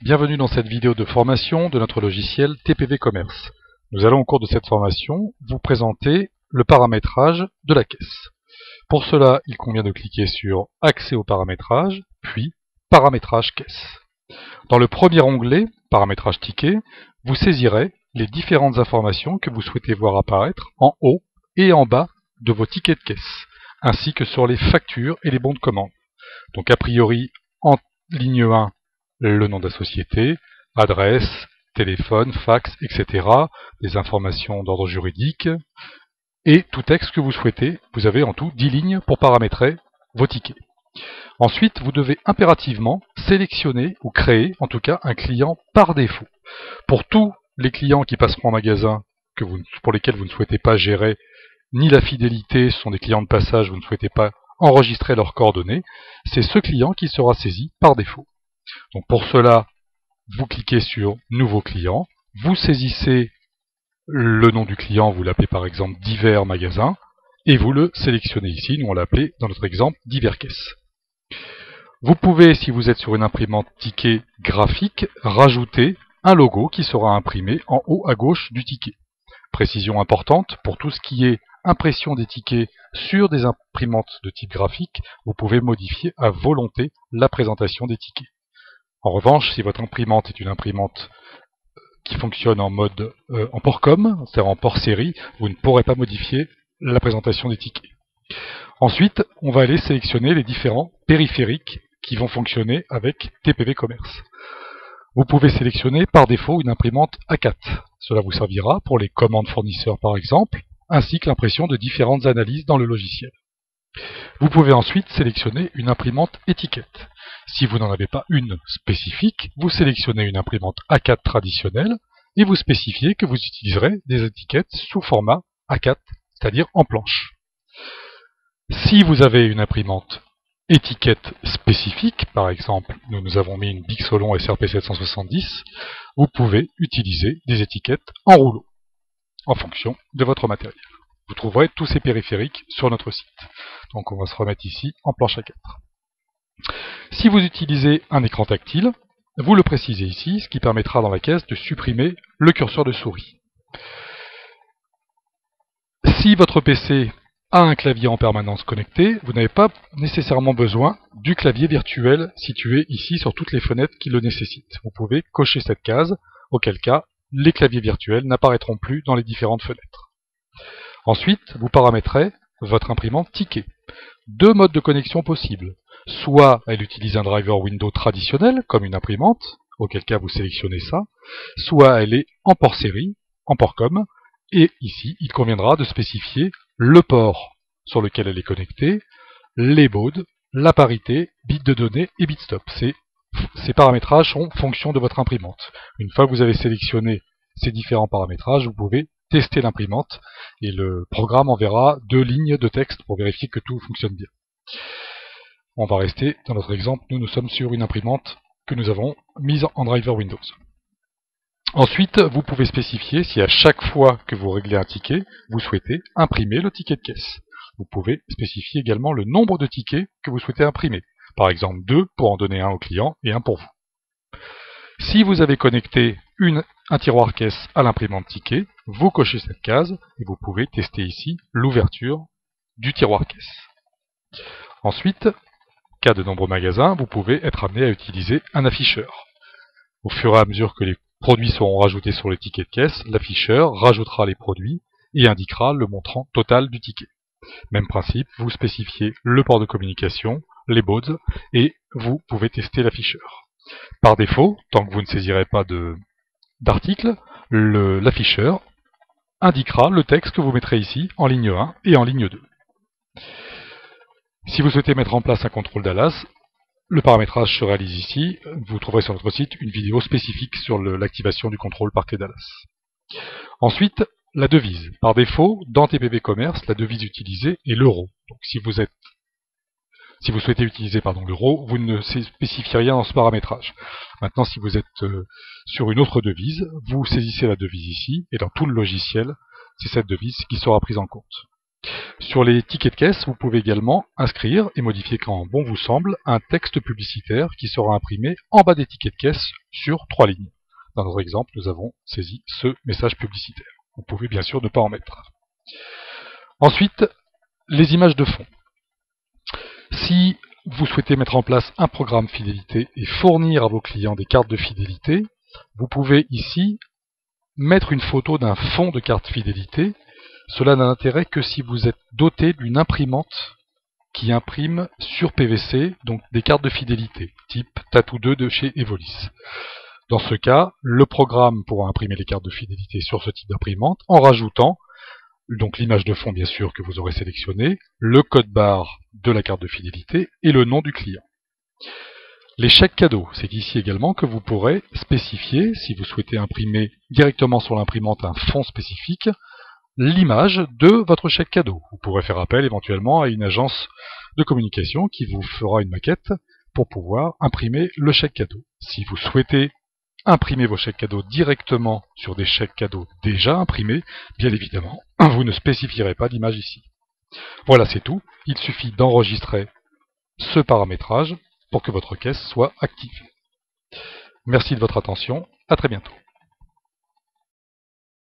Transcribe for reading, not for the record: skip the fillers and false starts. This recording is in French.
Bienvenue dans cette vidéo de formation de notre logiciel TPV Commerce. Nous allons au cours de cette formation vous présenter le paramétrage de la caisse. Pour cela, il convient de cliquer sur Accès au paramétrage, puis Paramétrage caisse. Dans le premier onglet, Paramétrage ticket, vous saisirez les différentes informations que vous souhaitez voir apparaître en haut et en bas de vos tickets de caisse, ainsi que sur les factures et les bons de commande. Donc a priori, en ligne 1, le nom de la société, adresse, téléphone, fax, etc. Des informations d'ordre juridique et tout texte que vous souhaitez. Vous avez en tout 10 lignes pour paramétrer vos tickets. Ensuite, vous devez impérativement sélectionner ou créer, en tout cas, un client par défaut. Pour tous les clients qui passeront en magasin, pour lesquels vous ne souhaitez pas gérer ni la fidélité, ce sont des clients de passage, vous ne souhaitez pas enregistrer leurs coordonnées, c'est ce client qui sera saisi par défaut. Donc pour cela, vous cliquez sur Nouveau client, vous saisissez le nom du client, vous l'appelez par exemple Divers Magasins, et vous le sélectionnez ici, nous on l'appelait dans notre exemple Divers Caisse. Vous pouvez, si vous êtes sur une imprimante ticket graphique, rajouter un logo qui sera imprimé en haut à gauche du ticket. Précision importante, pour tout ce qui est impression des tickets sur des imprimantes de type graphique, vous pouvez modifier à volonté la présentation des tickets. En revanche, si votre imprimante est une imprimante qui fonctionne en mode en port com, c'est-à-dire en port série, vous ne pourrez pas modifier la présentation des tickets. Ensuite, on va aller sélectionner les différents périphériques qui vont fonctionner avec TPV Commerce. Vous pouvez sélectionner par défaut une imprimante A4. Cela vous servira pour les commandes fournisseurs par exemple, ainsi que l'impression de différentes analyses dans le logiciel. Vous pouvez ensuite sélectionner une imprimante étiquette. Si vous n'en avez pas une spécifique, vous sélectionnez une imprimante A4 traditionnelle et vous spécifiez que vous utiliserez des étiquettes sous format A4, c'est-à-dire en planche. Si vous avez une imprimante étiquette spécifique, par exemple, nous avons mis une Bixolon SRP 770, vous pouvez utiliser des étiquettes en rouleau, en fonction de votre matériel. Vous trouverez tous ces périphériques sur notre site. Donc on va se remettre ici en planche A4. Si vous utilisez un écran tactile, vous le précisez ici, ce qui permettra dans la caisse de supprimer le curseur de souris. Si votre PC a un clavier en permanence connecté, vous n'avez pas nécessairement besoin du clavier virtuel situé ici sur toutes les fenêtres qui le nécessitent. Vous pouvez cocher cette case, auquel cas les claviers virtuels n'apparaîtront plus dans les différentes fenêtres. Ensuite, vous paramétrez votre imprimante ticket. Deux modes de connexion possibles. Soit elle utilise un driver Windows traditionnel, comme une imprimante, auquel cas vous sélectionnez ça, soit elle est en port série, en port com, et ici il conviendra de spécifier le port sur lequel elle est connectée, les baudes, la parité, bits de données et bit stop. Ces paramétrages sont fonction de votre imprimante. Une fois que vous avez sélectionné ces différents paramétrages, vous pouvez tester l'imprimante et le programme enverra 2 lignes de texte pour vérifier que tout fonctionne bien. On va rester dans notre exemple, nous sommes sur une imprimante que nous avons mise en driver Windows. Ensuite, vous pouvez spécifier si à chaque fois que vous réglez un ticket, vous souhaitez imprimer le ticket de caisse. Vous pouvez spécifier également le nombre de tickets que vous souhaitez imprimer. Par exemple 2 pour en donner un au client et un pour vous. Si vous avez connecté un tiroir caisse à l'imprimante ticket, vous cochez cette case et vous pouvez tester ici l'ouverture du tiroir caisse. Ensuite, cas de nombreux magasins, vous pouvez être amené à utiliser un afficheur. Au fur et à mesure que les produits seront rajoutés sur le ticket de caisse, l'afficheur rajoutera les produits et indiquera le montant total du ticket. Même principe, vous spécifiez le port de communication, les baudes, et vous pouvez tester l'afficheur. Par défaut, tant que vous ne saisirez pas d'article, l'afficheur indiquera le texte que vous mettrez ici en ligne 1 et en ligne 2. Si vous souhaitez mettre en place un contrôle DALAS, le paramétrage se réalise ici. Vous trouverez sur notre site une vidéo spécifique sur l'activation du contrôle par clé DALAS. Ensuite, la devise. Par défaut, dans TPV Commerce, la devise utilisée est l'euro. Donc si vous souhaitez utiliser l'euro, vous ne spécifiez rien dans ce paramétrage. Maintenant, si vous êtes sur une autre devise, vous saisissez la devise ici, et dans tout le logiciel, c'est cette devise qui sera prise en compte. Sur les tickets de caisse, vous pouvez également inscrire et modifier quand bon vous semble un texte publicitaire qui sera imprimé en bas des tickets de caisse sur 3 lignes. Dans notre exemple, nous avons saisi ce message publicitaire. Vous pouvez bien sûr ne pas en mettre. Ensuite, les images de fond. Si vous souhaitez mettre en place un programme fidélité et fournir à vos clients des cartes de fidélité, vous pouvez ici mettre une photo d'un fond de carte fidélité. Cela n'a d'intérêt que si vous êtes doté d'une imprimante qui imprime sur PVC, donc des cartes de fidélité, type Tattoo 2 de chez Evolis. Dans ce cas, le programme pourra imprimer les cartes de fidélité sur ce type d'imprimante en rajoutant donc l'image de fond bien sûr que vous aurez sélectionné, le code barre de la carte de fidélité et le nom du client. Les chèques cadeaux, c'est ici également que vous pourrez spécifier, si vous souhaitez imprimer directement sur l'imprimante un fond spécifique, l'image de votre chèque cadeau. Vous pourrez faire appel éventuellement à une agence de communication qui vous fera une maquette pour pouvoir imprimer le chèque cadeau. Si vous souhaitez imprimer vos chèques cadeaux directement sur des chèques cadeaux déjà imprimés, bien évidemment, vous ne spécifierez pas d'image ici. Voilà, c'est tout. Il suffit d'enregistrer ce paramétrage pour que votre caisse soit active. Merci de votre attention. À très bientôt.